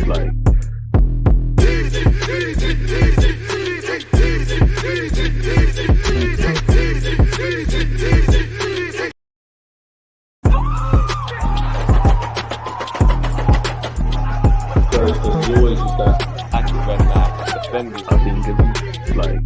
Like, Because you always use that active when defending. I think it's like,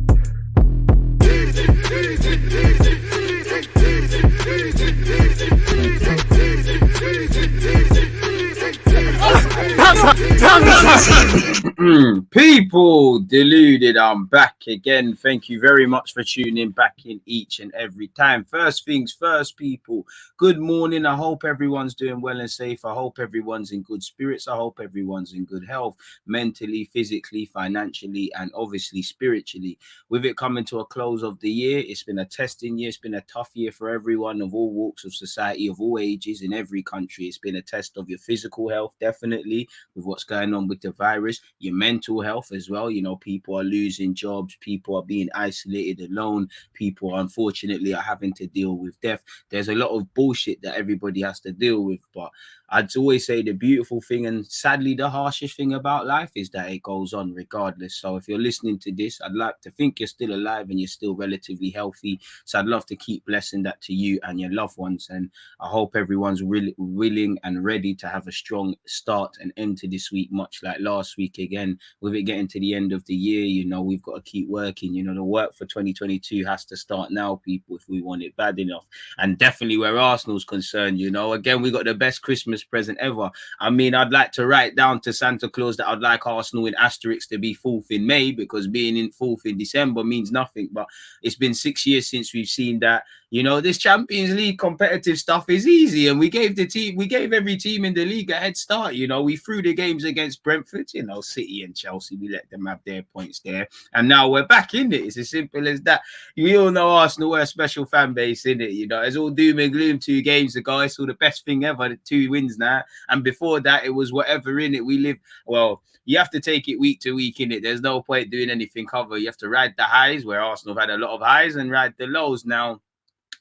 people deluded, I'm back again. Thank you very much for tuning back in each and every time. First things first, people, good morning. I hope everyone's doing well and safe. I hope everyone's in good spirits. I hope everyone's in good health, mentally, physically, financially, and obviously spiritually. With it coming to a close of the year, it's been a testing year. It's been a tough year for everyone of all walks of society, of all ages, in every country. It's been a test of your physical health, definitely, with what's going on with the virus, your mental health as well. You know, people are losing jobs, people are being isolated, alone, people unfortunately are having to deal with death. There's a lot of bullshit that everybody has to deal with, but I'd always say the beautiful thing and sadly the harshest thing about life is that it goes on regardless. So if you're listening to this, I'd like to think you're still alive and you're still relatively healthy. So I'd love to keep blessing that to you and your loved ones. And I hope everyone's really willing and ready to have a strong start and end to this week, much like last week. Again, with it getting to the end of the year, you know, we've got to keep working. You know, the work for 2022 has to start now, people, if we want it bad enough. And definitely where Arsenal's concerned, you know, again, we got the best Christmas present ever. I mean, I'd like to write down to Santa Claus that I'd like Arsenal in asterisks to be 4th in May, because being in 4th in December means nothing. But it's been 6 years since we've seen that. You know, this Champions League competitive stuff is easy, and we gave every team in the league a head start. You know, we threw the games against Brentford, you know, City and Chelsea, we let them have their points there, and now we're back in it. It's as simple as that. We all know Arsenal, we're a special fan base, in it. You know, it's all doom and gloom 2 games ago. It's all the best thing ever, the 2 wins now, and before that it was whatever. In it, we live well. You have to take it week to week, in it. There's no point doing anything cover. You have to ride the highs, where Arsenal have had a lot of highs, and ride the lows. Now,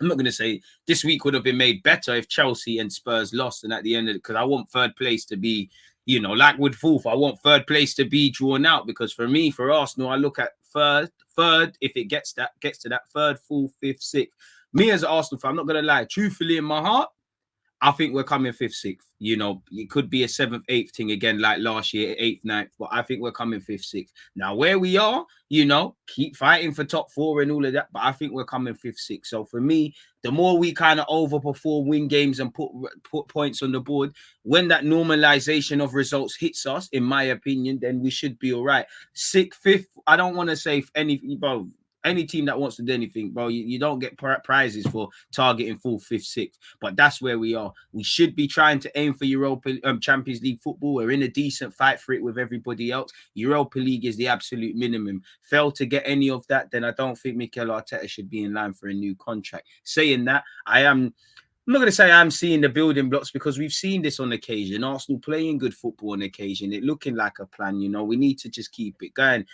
I'm not going to say this week would have been made better if Chelsea and Spurs lost. And at the end of it, because I want 3rd place to be, you know, like with 4th, I want 3rd place to be drawn out. Because for me, for Arsenal, I look at third, if it gets to that 3rd, 4th, 5th, 6th. Me as an Arsenal fan, I'm not going to lie, truthfully in my heart, I think we're coming 5th, 6th. You know, it could be a 7th, 8th thing again, like last year, 8th, 9th. But I think we're coming 5th, 6th. Now, where we are, you know, keep fighting for top 4 and all of that. But I think we're coming 5th, 6th. So for me, the more we kind of overperform, win games and put points on the board, when that normalization of results hits us, in my opinion, then we should be all right. 6th, 5th, I don't want to say anything, bro. Any team that wants to do anything, bro, you don't get prizes for targeting 4th, 5th, 6th. But that's where we are. We should be trying to aim for Europa Champions League football. We're in a decent fight for it with everybody else. Europa League is the absolute minimum. Fail to get any of that, then I don't think Mikel Arteta should be in line for a new contract. Saying that, I'm not going to say I'm seeing the building blocks, because we've seen this on occasion. Arsenal playing good football on occasion. It looking like a plan, you know. We need to just keep it going.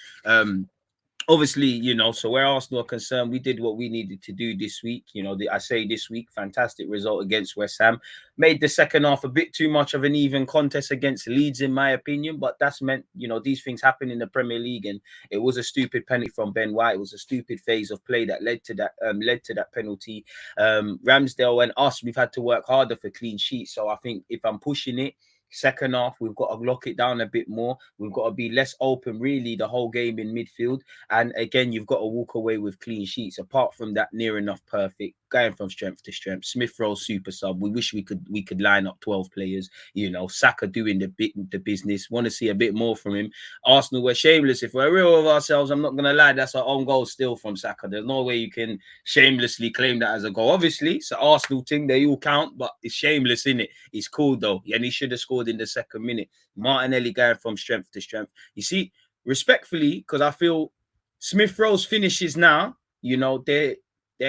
Obviously, you know, so where Arsenal are concerned, we did what we needed to do this week. You know, I say this week, fantastic result against West Ham. Made the second half a bit too much of an even contest against Leeds, in my opinion. But that's meant, you know, these things happen in the Premier League, and it was a stupid penalty from Ben White. It was a stupid phase of play that led to that penalty. Ramsdale and us, we've had to work harder for clean sheets. So I think if I'm pushing it, second half, we've got to lock it down a bit more. We've got to be less open, really, the whole game in midfield. And again, you've got to walk away with clean sheets. Apart from that, near enough perfect, going from strength to strength. Smith Rowe, super sub. We wish we could line up 12 players. You know, Saka doing the business. Want to see a bit more from him. Arsenal were shameless. If we're real with ourselves, I'm not going to lie, that's our own goal still from Saka. There's no way you can shamelessly claim that as a goal. Obviously, it's an Arsenal thing. They all count, but it's shameless, innit? It's cool, though. And he should have scored in the 2nd minute. Martinelli going from strength to strength. You see, respectfully, because I feel Smith Rowe's finishes now, you know, they're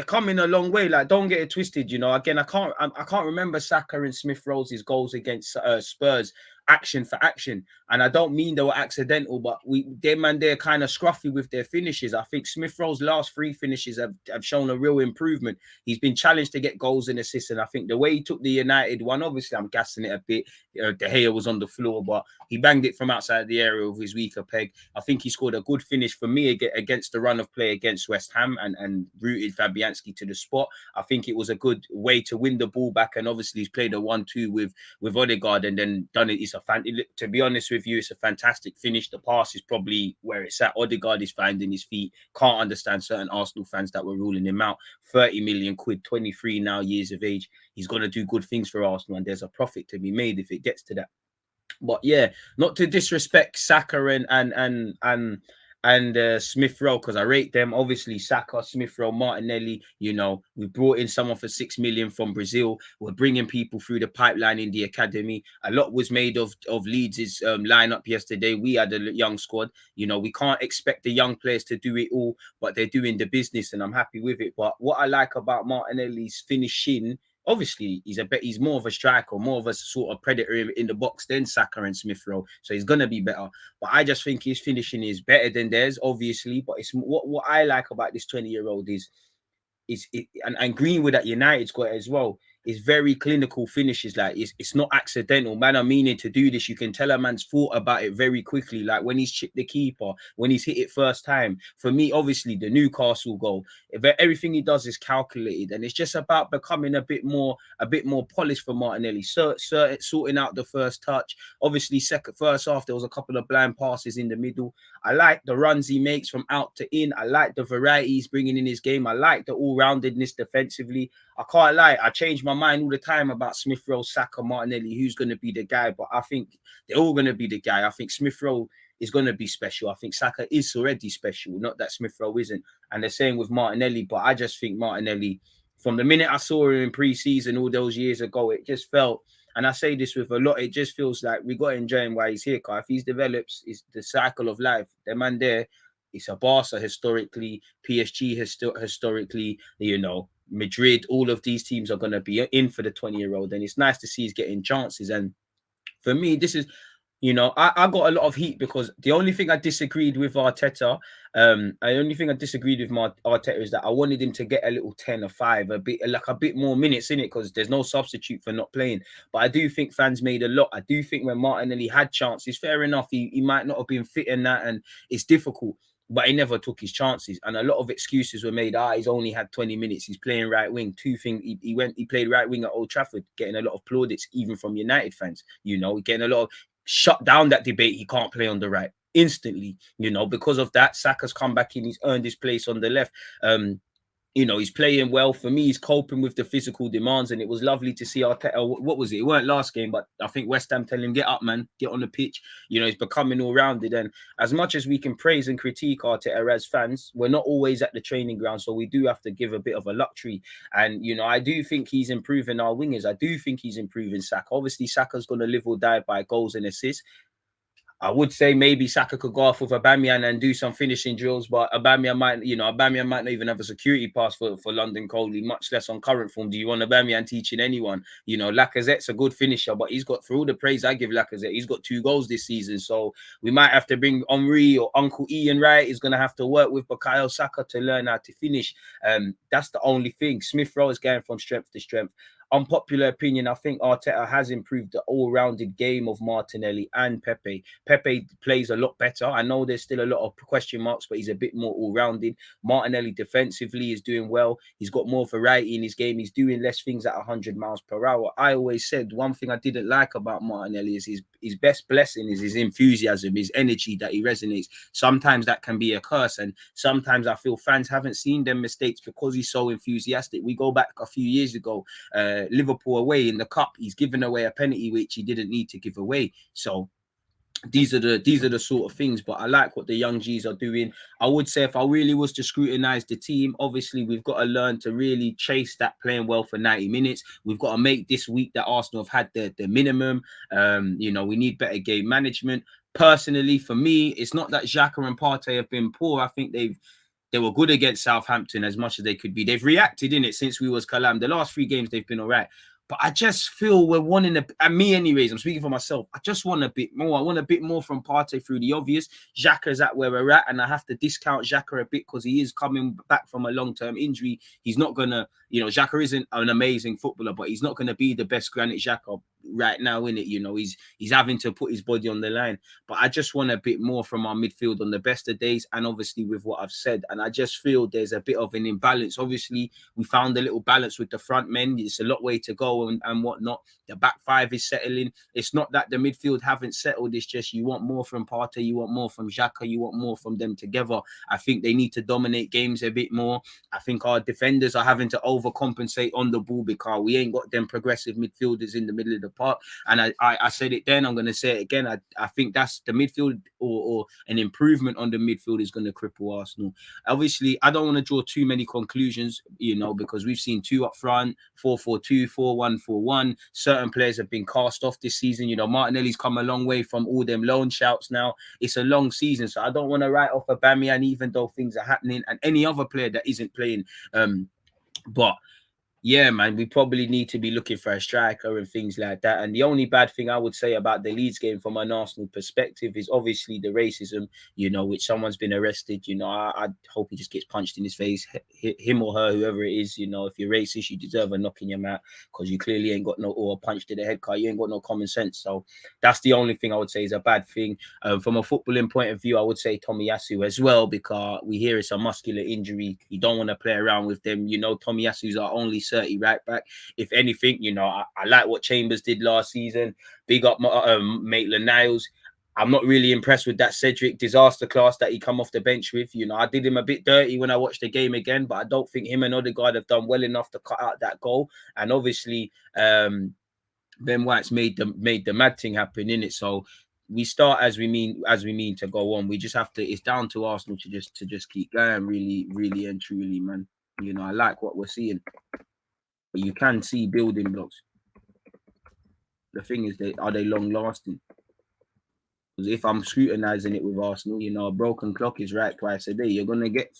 coming a long way. Like, don't get it twisted, you know. Again, I can't remember Saka and Smith Rowe's goals against Spurs action for action, and I don't mean they were accidental, but they're kind of scruffy with their finishes. I think Smith Rowe's last 3 finishes have shown a real improvement. He's been challenged to get goals and assists, and I think the way he took the United one, obviously I'm gassing it a bit, De Gea was on the floor, but he banged it from outside the area with his weaker peg. I think he scored a good finish for me against the run of play against West Ham and routed Fabianski to the spot. I think it was a good way to win the ball back, and obviously he's played a 1-2 with Odegaard and then done it. To be honest with you, it's a fantastic finish. The pass is probably where it's at. Odegaard is finding his feet. Can't understand certain Arsenal fans that were ruling him out. 30 million quid, 23 now years of age. He's going to do good things for Arsenal, and there's a profit to be made if it gets to that. But yeah, not to disrespect Saka and Smith Rowe, because I rate them. Obviously, Saka, Smith Rowe, Martinelli. You know, we brought in someone for 6 million from Brazil. We're bringing people through the pipeline in the academy. A lot was made of Leeds' lineup yesterday. We had a young squad. You know, we can't expect the young players to do it all, but they're doing the business, and I'm happy with it. But what I like about Martinelli's finishing, obviously, he's more of a striker, more of a sort of predator in the box than Saka and Smith Rowe, so he's gonna be better. But I just think his finishing is better than theirs, obviously. But it's what I like about this 20-year-old and Greenwood at United's got it as well. It's very clinical finishes. Like it's not accidental. Man, I'm meaning to do this. You can tell a man's thought about it very quickly. Like when he's chipped the keeper, when he's hit it first time. For me, obviously, the Newcastle goal, everything he does is calculated, and it's just about becoming a bit more polished for Martinelli. Sorting out the first touch. Obviously, first half there was a couple of blind passes in the middle. I like the runs he makes from out to in. I like the variety he's bringing in his game. I like the all-roundedness defensively. I can't lie. I change my mind all the time about Smith Rowe, Saka, Martinelli, who's going to be the guy. But I think they're all going to be the guy. I think Smith Rowe is going to be special. I think Saka is already special. Not that Smith Rowe isn't. And the same with Martinelli. But I just think Martinelli, from the minute I saw him in pre-season all those years ago, it just felt, and I say this with a lot, it just feels like we got to enjoy him while he's here. Because if he's develops, it's the cycle of life. The man there, it's a Barca historically, PSG historically, you know, Madrid, all of these teams are going to be in for the 20-year-old. And it's nice to see he's getting chances. And for me, this is, you know, I got a lot of heat because the only thing I disagreed with Arteta, is that I wanted him to get a little 10 or 5, a bit more minutes in it, because there's no substitute for not playing. But I do think fans made a lot. I do think when Martinelli had chances, fair enough, he might not have been fit in that, and it's difficult. But he never took his chances, and a lot of excuses were made. He's only had 20 minutes. He's playing right wing. He played right wing at Old Trafford, getting a lot of plaudits, even from United fans. You know, getting a lot of shut down that debate. He can't play on the right instantly. You know, because of that, Saka's come back in. He's earned his place on the left. You know, he's playing well. For me, he's coping with the physical demands, and it was lovely to see Arteta. What was it? It weren't last game, but I think West Ham telling him, get up, man, get on the pitch. You know, he's becoming all-rounded. And as much as we can praise and critique Arteta as fans, we're not always at the training ground, so we do have to give a bit of a luxury. And, you know, I do think he's improving our wingers. I do think he's improving Saka. Obviously, Saka's going to live or die by goals and assists. I would say maybe Saka could go off with Aubameyang and do some finishing drills, but Aubameyang might not even have a security pass for London Coley, much less on current form. Do you want Aubameyang teaching anyone? You know, Lacazette's a good finisher, but he's got, for all the praise I give Lacazette, he's got 2 goals this season. So we might have to bring Henry or Uncle Ian Wright. He's going to have to work with Bukayo Saka to learn how to finish. That's the only thing. Smith Rowe is going from strength to strength. Unpopular opinion, I think Arteta has improved the all-rounded game of Martinelli and Pepe. Pepe plays a lot better. I know there's still a lot of question marks, but he's a bit more all-rounded. Martinelli defensively is doing well. He's got more variety in his game. He's doing less things at 100 miles per hour. I always said one thing I didn't like about Martinelli is his best blessing is his enthusiasm, his energy that he resonates. Sometimes that can be a curse, and sometimes I feel fans haven't seen them mistakes because he's so enthusiastic. We go back a few years ago, Liverpool away in the cup, he's given away a penalty which he didn't need to give away. So these are the sort of things. But I like what the young G's are doing. I would say if I really was to scrutinize the team, obviously we've got to learn to really chase that playing well for 90 minutes. We've got to make this week that Arsenal have had the minimum. You know, we need better game management. Personally, for me, it's not that Xhaka and Partey have been poor. I think they were good against Southampton as much as they could be. They've reacted in it since we was Calam. The last 3 games they've been all right. But I just feel we're wanting and me anyways, I'm speaking for myself. I just want a bit more. I want a bit more from Partey through the obvious. Xhaka's at where we're at, and I have to discount Xhaka a bit because he is coming back from a long-term injury. He's not going to, you know, Xhaka isn't an amazing footballer, but he's not going to be the best Granit Xhaka right now, innit? You know, he's having to put his body on the line. But I just want a bit more from our midfield on the best of days, and obviously with what I've said. And I just feel there's a bit of an imbalance. Obviously, we found a little balance with the front men. It's a lot way to go and whatnot. The back five is settling. It's not that the midfield haven't settled. It's just you want more from Partey, you want more from Xhaka, you want more from them together. I think they need to dominate games a bit more. I think our defenders are having to overcompensate on the ball because we ain't got them progressive midfielders in the middle of the park. And I said it then, I'm going to say it again. I think that's the midfield or an improvement on the midfield is going to cripple Arsenal. Obviously, I don't want to draw too many conclusions, you know, because we've seen 2 up front, 4-4-2, 4-1-4-1. Certain players have been cast off this season. You know, Martinelli's come a long way from all them loan shouts now. It's a long season, so I don't want to write off Aubameyang, even though things are happening, and any other player that isn't playing. But yeah, man, we probably need to be looking for a striker and things like that. And the only bad thing I would say about the Leeds game from an Arsenal perspective is obviously the racism, you know, which someone's been arrested. You know, I hope he just gets punched in his face, him or her, whoever it is. You know, if you're racist, you deserve a knock in your mouth because you clearly ain't got no, or a punch to the head car. You ain't got no common sense. So that's the only thing I would say is a bad thing. From a footballing point of view, I would say Tomiyasu as well, because we hear it's a muscular injury. You don't want to play around with them. You know, Tomiyasu's our only 30 right back. If anything, you know, I like what Chambers did last season. Big up Maitland-Niles. I'm not really impressed with that Cedric disaster class that he come off the bench with. You know, I did him a bit dirty when I watched the game again, but I don't think him and Odegaard have done well enough to cut out that goal. And obviously, Ben White's made the mad thing happen, innit? So we start as we mean to go on. We just have to. It's down to Arsenal to just keep going, really and truly, man. You know, I like what we're seeing. But you can see building blocks. The thing is, are they long lasting? Because if I'm scrutinizing it with Arsenal, you know, a broken clock is right twice a day. You're gonna get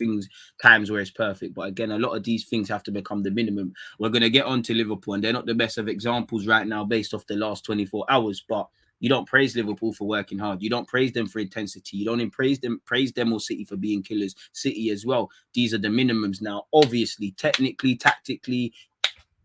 times where it's perfect, but again, a lot of these things have to become the minimum. We're gonna get on to Liverpool, and they're not the best of examples right now based off the last 24 hours, but you don't praise Liverpool for working hard. You don't praise them for intensity. You don't praise them or City for being killers. City as well. These are the minimums now. Obviously, technically, tactically,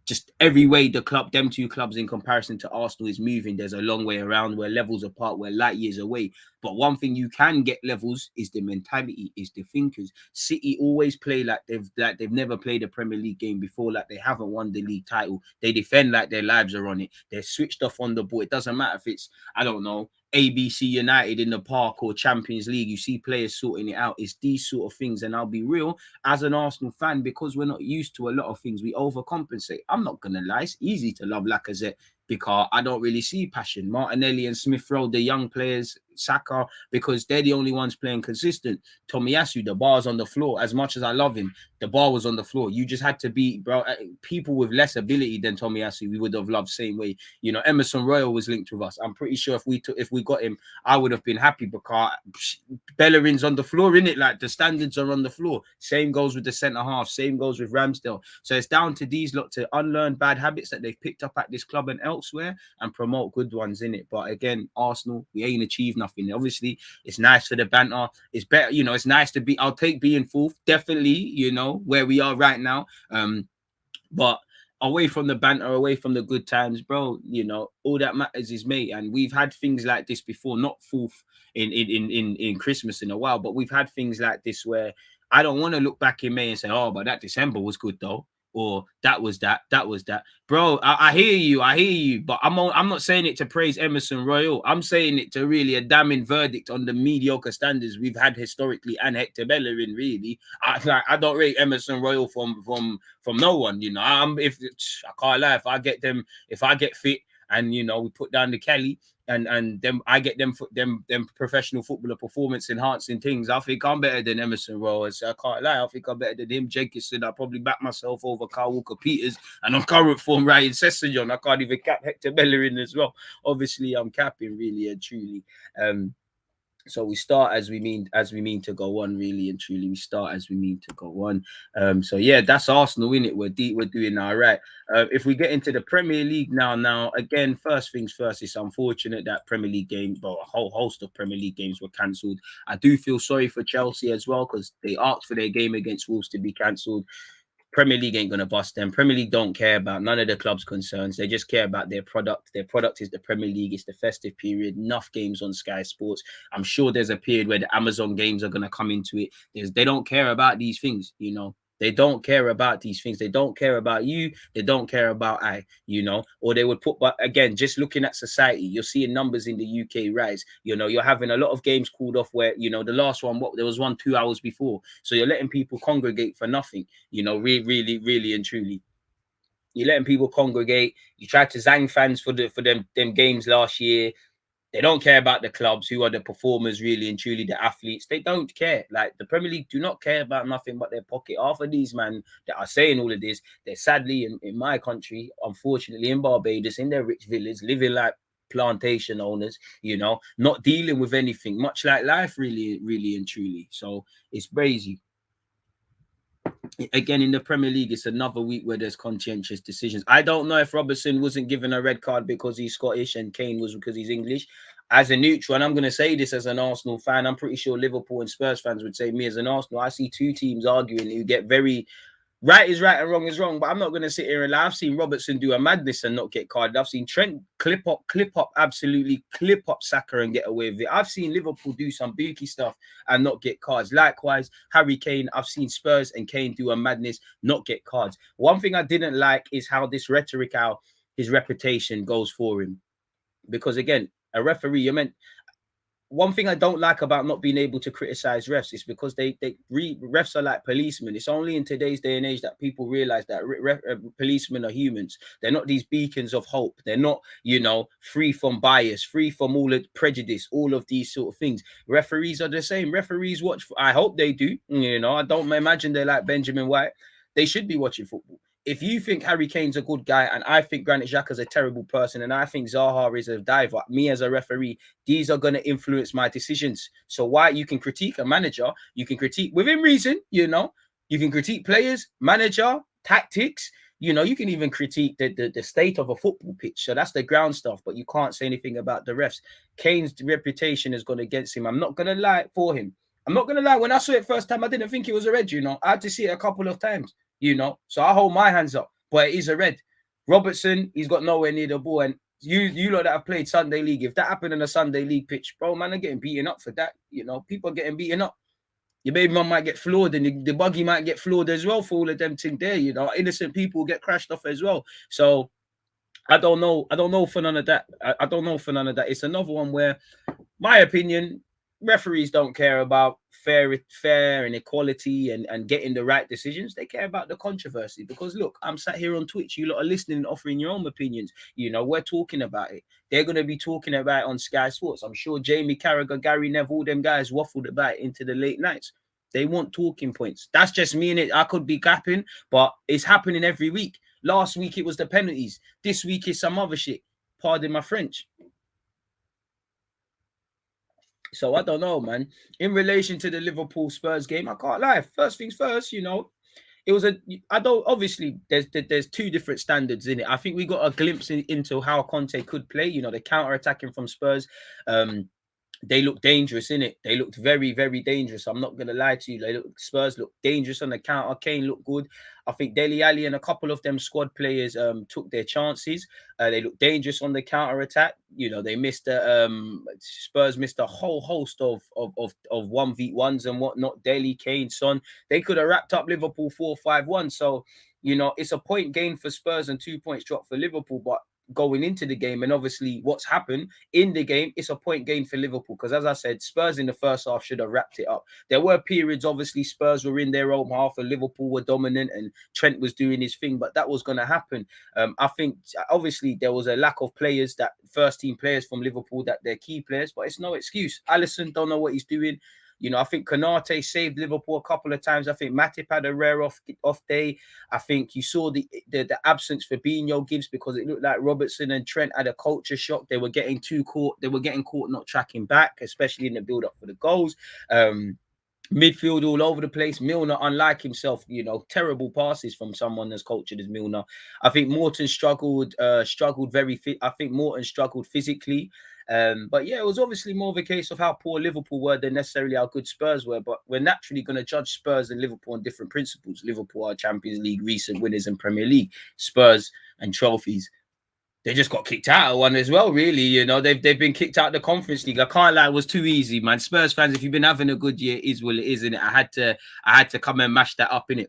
just every way them two clubs in comparison to Arsenal is moving. There's a long way around. We're levels apart. We're light years away. But one thing you can get levels is the mentality, is the thinkers. City always play like they've never played a Premier League game before, like they haven't won the league title. They defend like their lives are on it. They're switched off on the ball. It doesn't matter if it's, I don't know, ABC United in the park or Champions League. You see players sorting it out. It's these sort of things. And I'll be real, as an Arsenal fan, because we're not used to a lot of things, we overcompensate. I'm not going to lie. It's easy to love Lacazette because I don't really see passion. Martinelli and Smith Rowe, the young players, Saka, because they're the only ones playing consistent. Tomiyasu, the bar's on the floor. As much as I love him, the bar was on the floor. You just had to be, bro, people with less ability than Tomiyasu, we would have loved same way. You know, Emerson Royal was linked with us. I'm pretty sure if we got him, I would have been happy because Bellerin's on the floor, innit? Like the standards are on the floor. Same goes with the centre half. Same goes with Ramsdale. So it's down to these lot to unlearn bad habits that they've picked up at this club and elsewhere and promote good ones, innit? But again, Arsenal, we ain't achieved nothing. Obviously, it's nice for the banter. It's better, you know, it's nice to be, I'll take being fourth, definitely, you know, where we are right now. But away from the banter, away from the good times, bro, you know, all that matters is me. And we've had things like this before, not fourth in Christmas in a while, but we've had things like this where I don't want to look back in May and say, oh, but that December was good though. Or that was that. Bro, I hear you, but I'm not saying it to praise Emerson Royal. I'm saying it to really a damning verdict on the mediocre standards we've had historically and Hector Bellerin, really. I don't rate Emerson Royal from no one, you know. I can't lie, if I get fit and, you know, we put down the Kelly and then I get them professional footballer performance enhancing things, I think I'm better than Emerson Royal. So I can't lie, I think I'm better than him. Jenkinson, I probably back myself over Kyle Walker-Peters, and on current form, Ryan Sessegnon. I can't even cap Hector Bellerin as well. Obviously, I'm capping really and truly. So we start as we mean to go on, really and truly. We start as we mean to go on. So yeah, that's Arsenal, innit? We're doing all right. If we get into the Premier League now again, first things first, it's unfortunate that Premier League game, well, a whole host of Premier League games were cancelled. I do feel sorry for Chelsea as well because they asked for their game against Wolves to be cancelled. Premier League ain't gonna bust them. Premier League don't care about none of the club's concerns. They just care about their product. Their product is the Premier League. It's the festive period. Enough games on Sky Sports. I'm sure there's a period where the Amazon games are gonna come into it. They don't care about these things, you know. They don't care about these things. They don't care about you. They don't care about you know. Or they would put, but again, just looking at society, you're seeing numbers in the UK rise. You know, you're having a lot of games called off where, you know, the last one, there was one 2 hours before. So you're letting people congregate for nothing, you know, really and truly. You're letting people congregate. You tried to zang fans for them games last year. They don't care about the clubs, who are the performers, really and truly, the athletes. They don't care. Like, the Premier League do not care about nothing but their pocket. Half of these men that are saying all of this, they're sadly in my country, unfortunately, in Barbados, in their rich villas, living like plantation owners, you know, not dealing with anything, much like life, really and truly. So it's crazy. Again, in the Premier League, it's another week where there's conscientious decisions. I don't know if Robertson wasn't given a red card because he's Scottish and Kane was because he's English. As a neutral, and I'm going to say this as an Arsenal fan, I'm pretty sure Liverpool and Spurs fans would say, me as an Arsenal, I see two teams arguing who get very... Right is right and wrong is wrong, but I'm not going to sit here and lie. I've seen Robertson do a madness and not get carded. I've seen Trent clip up, absolutely clip up Saka and get away with it. I've seen Liverpool do some bookie stuff and not get cards. Likewise, Harry Kane, I've seen Spurs and Kane do a madness, not get cards. One thing I didn't like is how this rhetoric, how his reputation goes for him. Because again, a referee, you're meant... One thing I don't like about not being able to criticize refs is because refs are like policemen. It's only in today's day and age that people realize that policemen are humans. They're not these beacons of hope. They're not, you know, free from bias, free from all of prejudice, all of these sort of things. Referees are the same. Referees watch. I hope they do. You know, I don't imagine they're like Benjamin White. They should be watching football. If you think Harry Kane's a good guy and I think Granit Xhaka's a terrible person and I think Zaha is a diver, me as a referee, these are going to influence my decisions. So why you can critique a manager, you can critique within reason, you know, you can critique players, manager, tactics, you know, you can even critique the state of a football pitch. So that's the ground stuff, but you can't say anything about the refs. Kane's reputation has gone against him. I'm not going to lie for him. I'm not going to lie. When I saw it first time, I didn't think it was a red, you know. I had to see it a couple of times. You know, so I hold my hands up, but it is a red. Robertson, he's got nowhere near the ball. And you lot that have played Sunday League, if that happened in a Sunday League pitch, bro, man, are getting beaten up for that. You know, people are getting beaten up. Your baby mum might get floored and the buggy might get floored as well for all of them things there. You know, innocent people get crashed off as well. So I don't know. I don't know for none of that. I don't know for none of that. It's another one where, my opinion, referees don't care about fair and equality and getting the right decisions. They care about the controversy. Because look, I'm sat here on Twitch, you lot are listening and offering your own opinions. You know, we're talking about it. They're going to be talking about it on Sky Sports. I'm sure Jamie Carragher, Gary Neville, all them guys waffled about it into the late nights. They want talking points. That's just me, and it. I could be gapping, but it's happening every week. Last week it was the penalties. This week is some other shit. Pardon my French. So I don't know, man. In relation to the Liverpool Spurs game, I can't lie. First things first, you know, it was obviously there's two different standards in it. I think we got a glimpse into how Conte could play. You know, the counter attacking from Spurs. They looked dangerous in it. They looked very, very dangerous. I'm not gonna lie to you. Spurs looked dangerous on the counter. Kane looked good. I think Dele Alli and a couple of them squad players took their chances. They looked dangerous on the counter attack. You know, they missed Spurs missed a whole host of 1v1s and whatnot. Dele, Kane, Son. They could have wrapped up Liverpool 4-5-1. So, you know, it's a point gain for Spurs and 2 points drop for Liverpool, but going into the game and obviously what's happened in the game, it's a point gain for Liverpool because, as I said, Spurs in the first half should have wrapped it up. There were periods, obviously, Spurs were in their own half and Liverpool were dominant and Trent was doing his thing, but that was going to happen. I think, obviously, there was a lack of players, that first-team players from Liverpool, that they're key players, but it's no excuse. Alisson don't know what he's doing. You know, I think Konate saved Liverpool a couple of times. I think Matip had a rare off day. I think you saw the absence Fabinho gives because it looked like Robertson and Trent had a culture shock. They were getting too caught. They were getting caught not tracking back, especially in the build-up for the goals. Midfield all over the place. Milner, unlike himself, you know, terrible passes from someone as cultured as Milner. I think Morton struggled very fit. I think Morton struggled physically. But yeah, it was obviously more of a case of how poor Liverpool were than necessarily how good Spurs were. But we're naturally going to judge Spurs and Liverpool on different principles. Liverpool are Champions League recent winners and Premier League. Spurs and trophies. They just got kicked out of one as well, really. You know, they've been kicked out of the Conference League. I can't lie, it was too easy, man. Spurs fans, if you've been having a good year, it is what it is, innit? I had to come and mash that up, innit?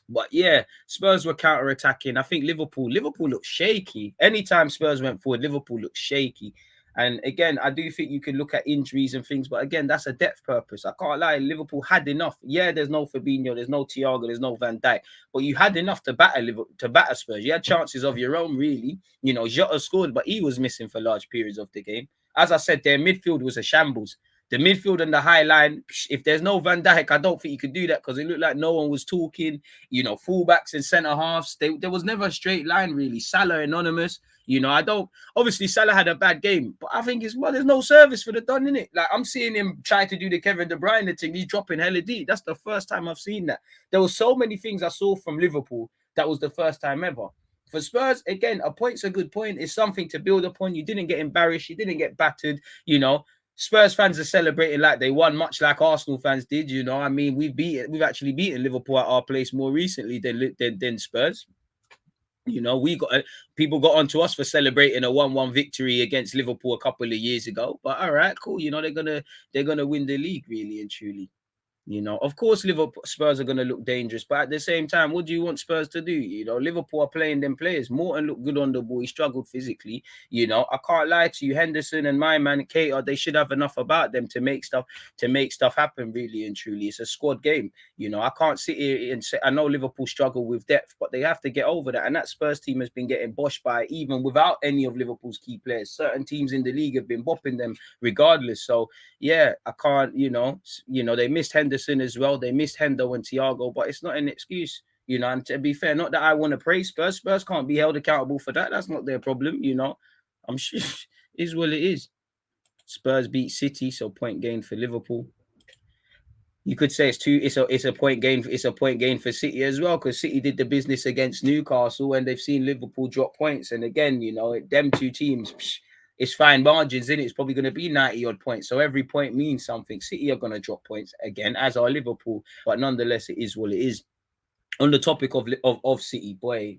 But yeah, Spurs were counter-attacking. I think Liverpool looked shaky. Anytime Spurs went forward, Liverpool looked shaky. And again, I do think you can look at injuries and things, but again, that's a depth purpose. I can't lie, Liverpool had enough. Yeah, there's no Fabinho, there's no Thiago, there's no Van Dijk, but you had enough to batter Spurs. You had chances of your own, really. You know, Jota scored, but he was missing for large periods of the game. As I said, their midfield was a shambles. The midfield and the high line, if there's no Van Dijk, I don't think you could do that because it looked like no one was talking. You know, fullbacks and centre halves, there was never a straight line, really. Salah anonymous. You know, obviously Salah had a bad game, but I think there's no service for the done, innit? Like, I'm seeing him try to do the Kevin De Bruyne thing. He's dropping hella deep. That's the first time I've seen that. There were so many things I saw from Liverpool. That was the first time ever. For Spurs, again, a point's a good point. It's something to build upon. You didn't get embarrassed. You didn't get battered. You know, Spurs fans are celebrating like they won, much like Arsenal fans did. You know, I mean, we've actually beaten Liverpool at our place more recently than Spurs. You know, people got onto us for celebrating a 1-1 victory against Liverpool a couple of years ago. But all right, cool. You know, they're gonna win the league, really and truly. You know, of course, Liverpool Spurs are going to look dangerous, but at the same time, what do you want Spurs to do? You know, Liverpool are playing them players. Morton looked good on the ball. He struggled physically. You know, I can't lie to you. Henderson and my man Kane, they should have enough about them to make stuff happen. Really and truly, it's a squad game. You know, I can't sit here and say I know Liverpool struggle with depth, but they have to get over that. And that Spurs team has been getting boshed by even without any of Liverpool's key players. Certain teams in the league have been bopping them regardless. So yeah, I can't. You know, they missed Henderson as well. They missed Hendo and Thiago, but it's not an excuse, you know. And to be fair, not that I want to praise Spurs. Spurs can't be held accountable for that. That's not their problem, you know. I'm sure is what it is. Spurs beat City, so point gain for Liverpool. You could say it's a point gain. It's a point gain for City as well, because City did the business against Newcastle and they've seen Liverpool drop points. And again, you know, them two teams, it's fine margins in it. It's probably going to be 90 odd points. So every point means something. City are going to drop points again, as are Liverpool. But nonetheless, it is what it is. On the topic of City, boy,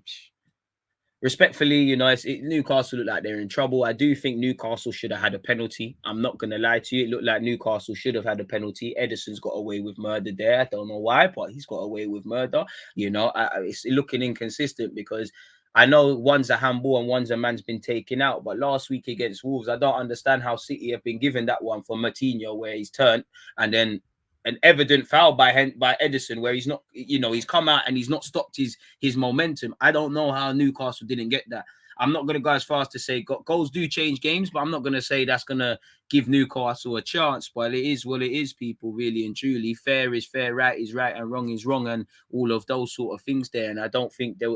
respectfully, you know, Newcastle look like they're in trouble. I do think Newcastle should have had a penalty. I'm not going to lie to you. It looked like Newcastle should have had a penalty. Ederson's got away with murder there. I don't know why, but he's got away with murder. You know, it's looking inconsistent because I know one's a handball and one's a man's been taken out. But last week against Wolves, I don't understand how City have been given that one for Martinho where he's turned and then an evident foul by Ederson where he's not, you know, he's come out and he's not stopped his momentum. I don't know how Newcastle didn't get that. I'm not going to go as far as to say goals do change games, but I'm not going to say that's going to give Newcastle a chance. But it is what it is, people, really and truly. Fair is fair, right is right, and wrong is wrong, and all of those sort of things there. And I think there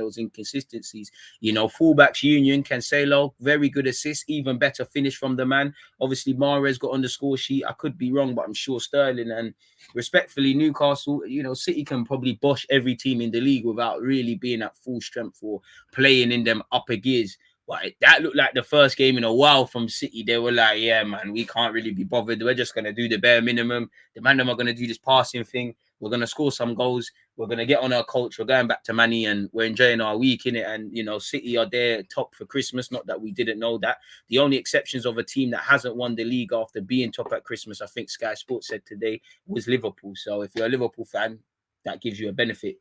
was inconsistencies. You know, fullbacks union, Cancelo, very good assist, even better finish from the man. Obviously, Mahrez got on the score sheet. I could be wrong, but I'm sure Sterling. And respectfully, Newcastle, you know, City can probably bosh every team in the league without really being at full strength or playing in them upper gears. But that looked like the first game in a while from City. They were like, yeah, man, we can't really be bothered. We're just going to do the bare minimum. The man them are going to do this passing thing. We're going to score some goals. We're going to get on our coach. We're going back to Manny and we're enjoying our week in it. And, you know, City are there top for Christmas. Not that we didn't know that. The only exceptions of a team that hasn't won the league after being top at Christmas, I think Sky Sports said today, was Liverpool. So if you're a Liverpool fan, that gives you a benefit.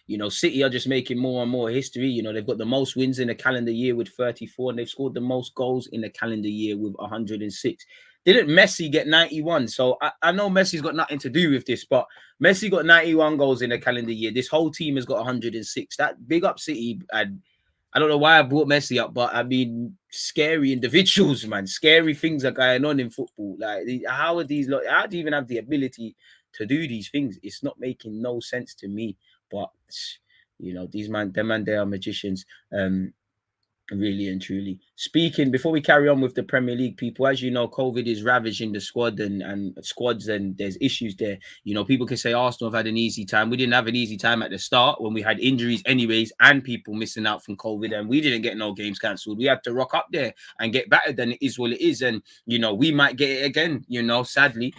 You know, City are just making more and more history. You know, they've got the most wins in a calendar year with 34, and they've scored the most goals in a calendar year with 106. Didn't Messi get 91? So I know Messi's got nothing to do with this, but Messi got 91 goals in a calendar year. This whole team has got 106. That big up City. And I don't know why I brought Messi up, but I mean, scary individuals, man. Scary things are going on in football. Like, how are these? How do you even have the ability to do these things? It's not making no sense to me. But you know, them man, they are magicians. Really and truly. Speaking, before we carry on with the Premier League, people, as you know, COVID is ravaging the squad and squads, and there's issues there. You know, people can say Arsenal have had an easy time. We didn't have an easy time at the start when we had injuries anyways and people missing out from COVID, and we didn't get no games cancelled. We had to rock up there and get better than it is what it is. And, you know, we might get it again, you know, sadly.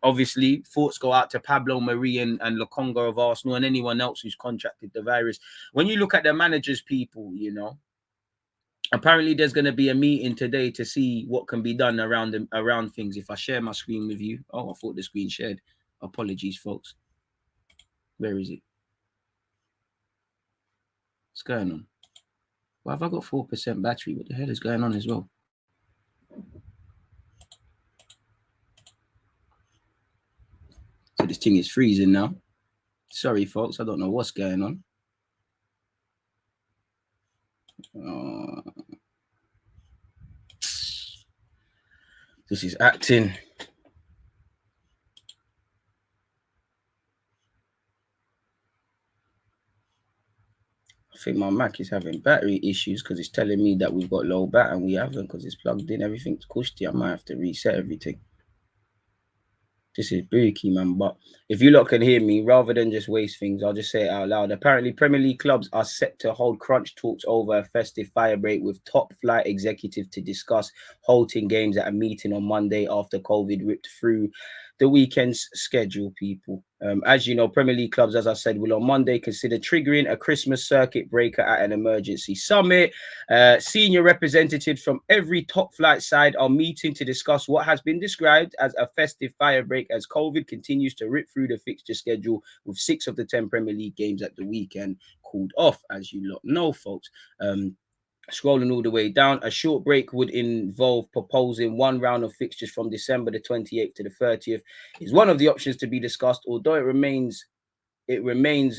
Obviously, thoughts go out to Pablo Marie and Lokonga of Arsenal and anyone else who's contracted the virus. When you look at the managers, people, you know, apparently there's going to be a meeting today to see what can be done around things. If I share my screen with you, I thought the screen shared. Apologies, folks. Where is it? What's going on? Why have I got 4% battery? What the hell is going on as well? So this thing is freezing now. Sorry, folks. I don't know what's going on. This is acting. I think my Mac is having battery issues because it's telling me that we've got low bat and we haven't because it's plugged in. Everything's cushy. I might have to reset everything. This is bookie, man. But if you lot can hear me, rather than just waste things, I'll just say it out loud. Apparently, Premier League clubs are set to hold crunch talks over a festive fire break with top flight executives to discuss halting games at a meeting on Monday after COVID ripped through the weekend's schedule, people. As you know, Premier League clubs, as I said, will on Monday consider triggering a Christmas circuit breaker at an emergency summit. Senior representatives from every top flight side are meeting to discuss what has been described as a festive fire break as COVID continues to rip through the fixture schedule, with 6 of the 10 Premier League games at the weekend called off, as you lot know, folks. Scrolling all the way down, a short break would involve proposing one round of fixtures from December the 28th to the 30th is one of the options to be discussed, although it remains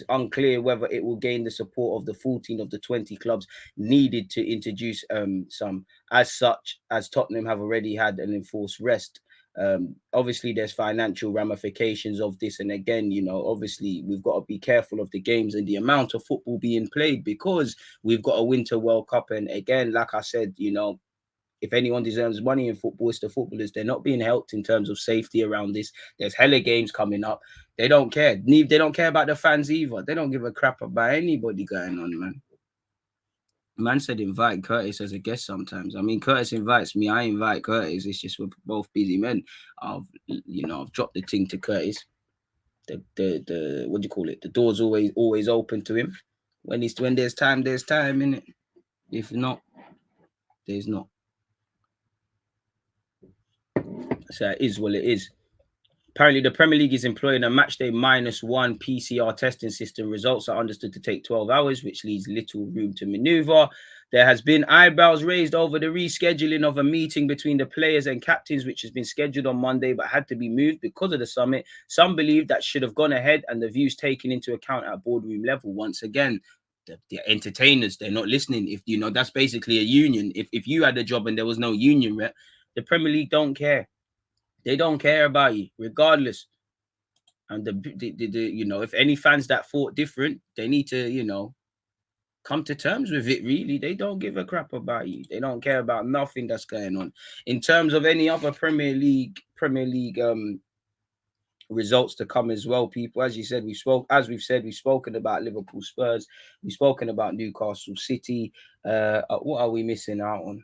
unclear whether it will gain the support of the 14 of the 20 clubs needed to introduce some. As such, as Tottenham have already had an enforced rest. Obviously there's financial ramifications of this, and again, you know, obviously we've got to be careful of the games and the amount of football being played because we've got a Winter World Cup. And again, like I said, you know, if anyone deserves money in football, it's the footballers. They're not being helped in terms of safety around this. There's hella games coming up. They don't care. They don't care about the fans either. They don't give a crap about anybody going on, man. Man said invite Curtis as a guest sometimes. I mean, Curtis invites me. I invite Curtis. It's just we're both busy men. I've dropped the thing to Curtis. The what do you call it? The door's always open to him. When there's time, innit? If not, there's not. So it is what it is. Apparently, the Premier League is employing a matchday -1 PCR testing system. Results are understood to take 12 hours, which leaves little room to maneuver. There has been eyebrows raised over the rescheduling of a meeting between the players and captains, which has been scheduled on Monday but had to be moved because of the summit. Some believe that should have gone ahead and the views taken into account at boardroom level. Once again, the entertainers, they're not listening. If you know, that's basically a union. If you had a job and there was no union rep, the Premier League don't care. They don't care about you, regardless. And you know, if any fans that thought different, they need to, you know, come to terms with it. Really, they don't give a crap about you. They don't care about nothing that's going on. In terms of any other Premier League results to come as well, people. As we've said, we've spoken about Liverpool, Spurs. We've spoken about Newcastle City. What are we missing out on?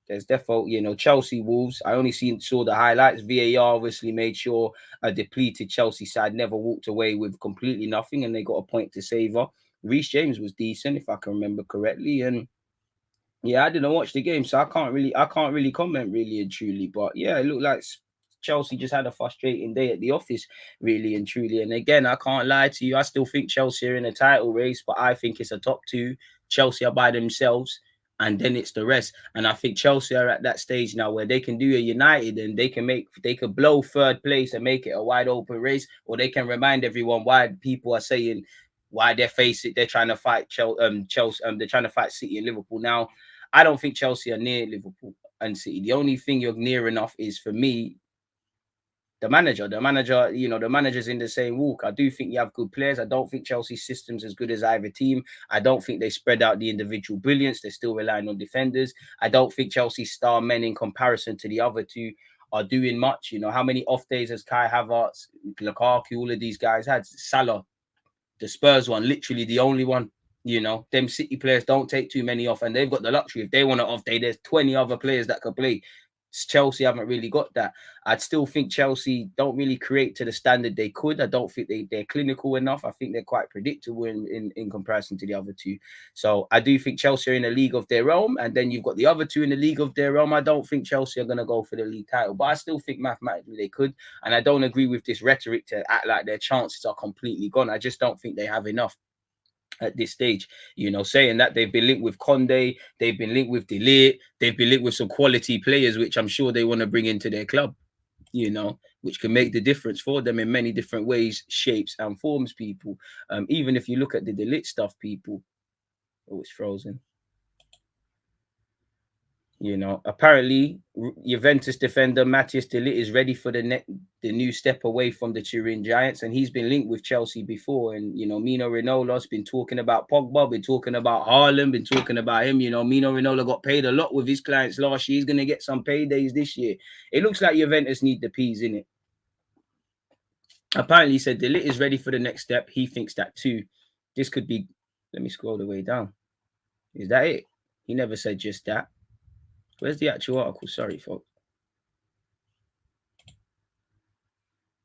There's definitely, you know, Chelsea Wolves. I only saw the highlights. VAR obviously made sure a depleted Chelsea side never walked away with completely nothing, and they got a point to savour. Reece James was decent, if I can remember correctly, and yeah, I didn't watch the game, so I can't really comment really and truly. But yeah, it looked like Chelsea just had a frustrating day at the office, really and truly. And again, I can't lie to you. I still think Chelsea are in a title race, but I think it's a top 2. Chelsea are by themselves, and then it's the rest. And I think Chelsea are at that stage now where they can do a United and they could blow 3rd place and make it a wide open race, or they can remind everyone why people are saying why they're trying to fight Chelsea, they're trying to fight City and Liverpool. Now, I don't think Chelsea are near Liverpool and City. The only thing you're near enough is, for me, the manager, the manager's in the same walk. I do think you have good players. I don't think Chelsea's system's as good as either team. I don't think they spread out the individual brilliance. They're still relying on defenders. I don't think Chelsea's star men in comparison to the other two are doing much. You know, how many off days has Kai Havertz, Lukaku, all of these guys had? Salah, the Spurs one, literally the only one. You know, them City players don't take too many off, and they've got the luxury. If they want an off day, there's 20 other players that could play. Chelsea haven't really got that. I'd still think Chelsea don't really create to the standard they could. I don't think they're clinical enough. I think they're quite predictable in comparison to the other two. So I do think Chelsea are in a league of their own, and then you've got the other two in the league of their own. I don't think Chelsea are going to go for the league title, but I still think mathematically they could. And I don't agree with this rhetoric to act like their chances are completely gone. I just don't think they have enough at this stage. You know, saying that, they've been linked with Conde, they've been linked with De Ligt, they've been linked with some quality players, which I'm sure they want to bring into their club, you know, which can make the difference for them in many different ways, shapes and forms, people. Even if you look at the De Ligt stuff, people, oh, it's frozen. You know, apparently Juventus defender Matthias de Ligt is ready for the new step away from the Turin Giants, and he's been linked with Chelsea before. And you know, Mino Raioola's been talking about Pogba, been talking about Haaland, been talking about him. You know, Mino Raiola got paid a lot with his clients last year. He's going to get some paydays this year. It looks like Juventus need the peas in it. Apparently, he said de Ligt is ready for the next step. He thinks that too. This could be. Let me scroll the way down. Is that it? He never said just that. Where's the actual article? Sorry, folks.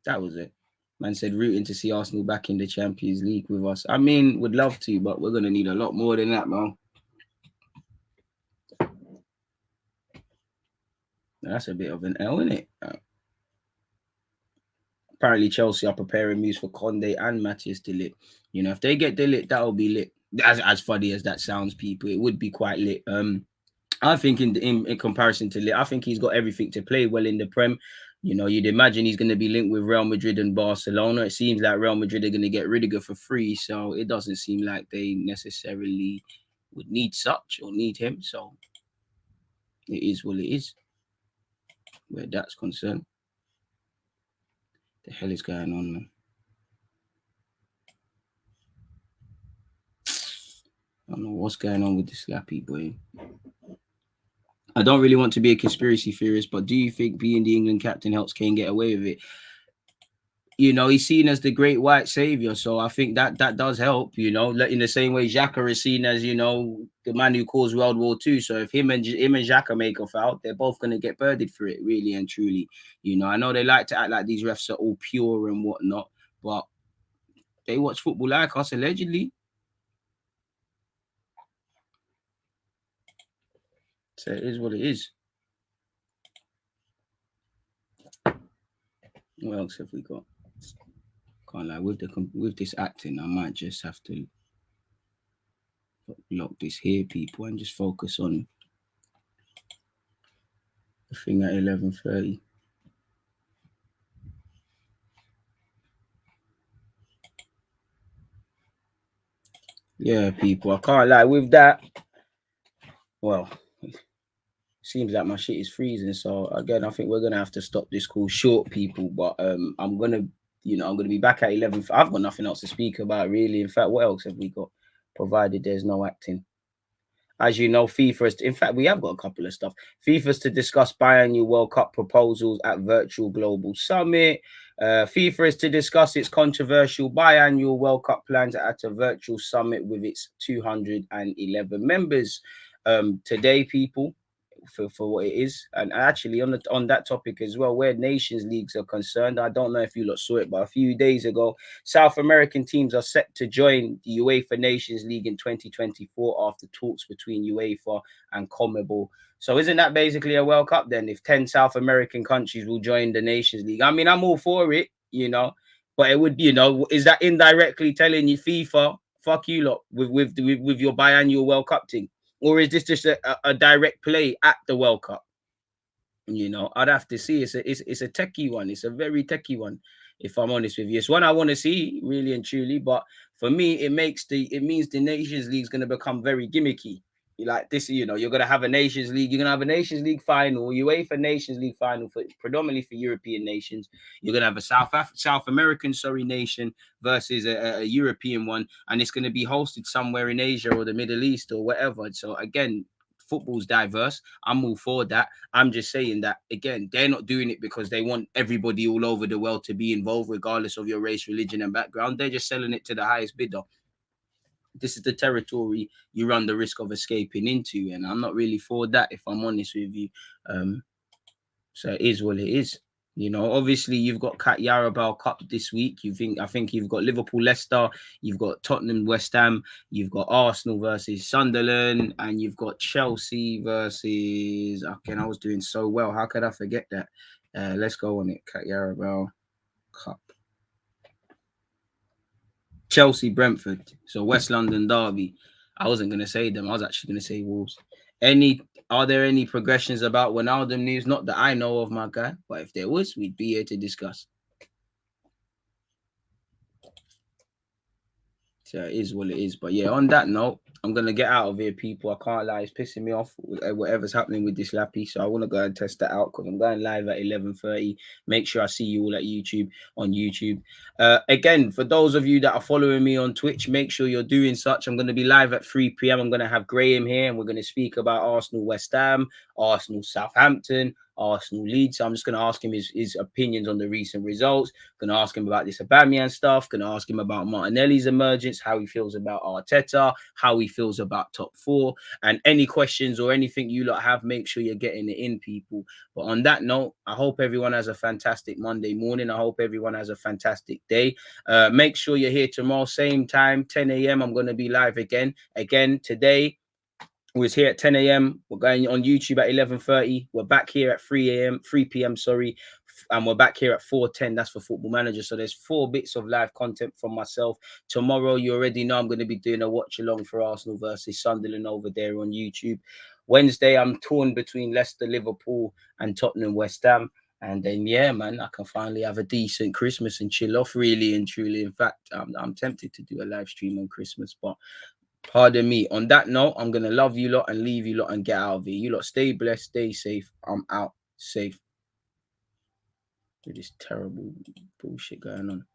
That was it. Man said rooting to see Arsenal back in the Champions League with us. I mean, would love to, but we're going to need a lot more than that, man. That's a bit of an L, isn't it? Apparently, Chelsea are preparing moves for Conde and Matthias de Ligt. You know, if they get de Ligt, that'll be lit. As funny as that sounds, people, it would be quite lit. I think in comparison to Ligt, I think he's got everything to play well in the Prem. You know, you'd imagine he's going to be linked with Real Madrid and Barcelona. It seems like Real Madrid are going to get Rudiger for free, so it doesn't seem like they necessarily would need such or need him. So it is what it is, where that's concerned. The hell is going on, man? I don't know what's going on with the slappy boy. I don't really want to be a conspiracy theorist, but do you think being the England captain helps Kane get away with it? You know, he's seen as the great white savior, so I think that does help. You know, in the same way Xhaka is seen as, you know, the man who caused World War II. So if him and Xhaka make a foul, they're both going to get birded for it, really and truly. You know, I know they like to act like these refs are all pure and whatnot, but they watch football like us, allegedly. So it is what it is. What else have we got? Can't lie, with this acting, I might just have to lock this here, people, and just focus on the thing at 11:30. Yeah, people, I can't lie with that. Well, it seems like my shit is freezing, so again, I think we're gonna have to stop this call short, people. But I'm gonna be back at 11. I've got nothing else to speak about, really. In fact, what else have we got? Provided there's no acting. As you know, FIFA is, in fact, we have got a couple of stuff. FIFA's to discuss biannual World Cup proposals at Virtual Global Summit. FIFA is to discuss its controversial biannual World Cup plans at a virtual summit with its 211 members. Today, people, for what it is, and actually on that topic as well, where nations leagues are concerned, I don't know if you lot saw it, but a few days ago, South American teams are set to join the UEFA Nations League in 2024 after talks between UEFA and CONMEBOL. So isn't that basically a World Cup then, if 10 South American countries will join the Nations League? I mean, I'm all for it, you know, but it would, you know, is that indirectly telling you FIFA, fuck you lot with your biannual World Cup thing? Or is this just a direct play at the World Cup? You know, I'd have to see. It's a techie one. It's a very techie one, if I'm honest with you. It's one I want to see, really and truly. But for me, it means the Nations League is going to become very gimmicky. like this, you know, you're gonna have a Nations League. You're gonna have a Nations League final, UEFA Nations League final for predominantly for European nations. You're gonna have a South American, nation versus a European one, and it's gonna be hosted somewhere in Asia or the Middle East or whatever. So again, football's diverse. I'm all for that. I'm just saying that again, they're not doing it because they want everybody all over the world to be involved, regardless of your race, religion, and background. They're just selling it to the highest bidder. This is the territory you run the risk of escaping into, and I'm not really for that, if I'm honest with you. So it is what it is. You know, obviously you've got Yarabal Cup this week. I think you've got Liverpool, Leicester, you've got Tottenham, West Ham, you've got Arsenal versus Sunderland, and you've got Chelsea versus. Okay, I was doing so well. How could I forget that? Let's go on it. Yarabal Cup. Chelsea, Brentford. So West London derby. I wasn't gonna say them. I was actually gonna say Wolves. Are there any progressions about Wijnaldum news? Not that I know of, my guy. But if there was, we'd be here to discuss. So it is what it is. But yeah, on that note, I'm gonna get out of here, people. I can't lie, it's pissing me off whatever's happening with this lappy. So I want to go and test that out because I'm going live at 11:30. Make sure I see you all at YouTube on YouTube. Again, for those of you that are following me on Twitch, make sure you're doing such. I'm gonna be live at 3 p.m. I'm gonna have Graham here, and we're gonna speak about Arsenal, West Ham, Arsenal, Southampton, Arsenal, Leeds. So I'm just going to ask him his opinions on the recent results. Going to ask him about this Aubameyang stuff. Going to ask him about Martinelli's emergence, how he feels about Arteta, how he feels about top four, and any questions or anything you lot have, make sure you're getting it in, people. But on that note, I hope everyone has a fantastic Monday morning. I hope everyone has a fantastic day. Make sure you're here tomorrow, same time, 10 a.m. I'm going to be live again. Again, today, was here at 10 a.m. We're going on YouTube at 11:30. We're back here at 3 p.m. Sorry, and we're back here at 4:10. That's for Football Manager. So there's 4 bits of live content from myself. Tomorrow, you already know I'm going to be doing a watch along for Arsenal versus Sunderland over there on YouTube. Wednesday, I'm torn between Leicester, Liverpool, and Tottenham, West Ham. And then, yeah, man, I can finally have a decent Christmas and chill off, really and truly. In fact, I'm tempted to do a live stream on Christmas, but pardon me. On that note, I'm going to love you lot and leave you lot and get out of here. You lot stay blessed, stay safe. I'm out safe with this terrible bullshit going on.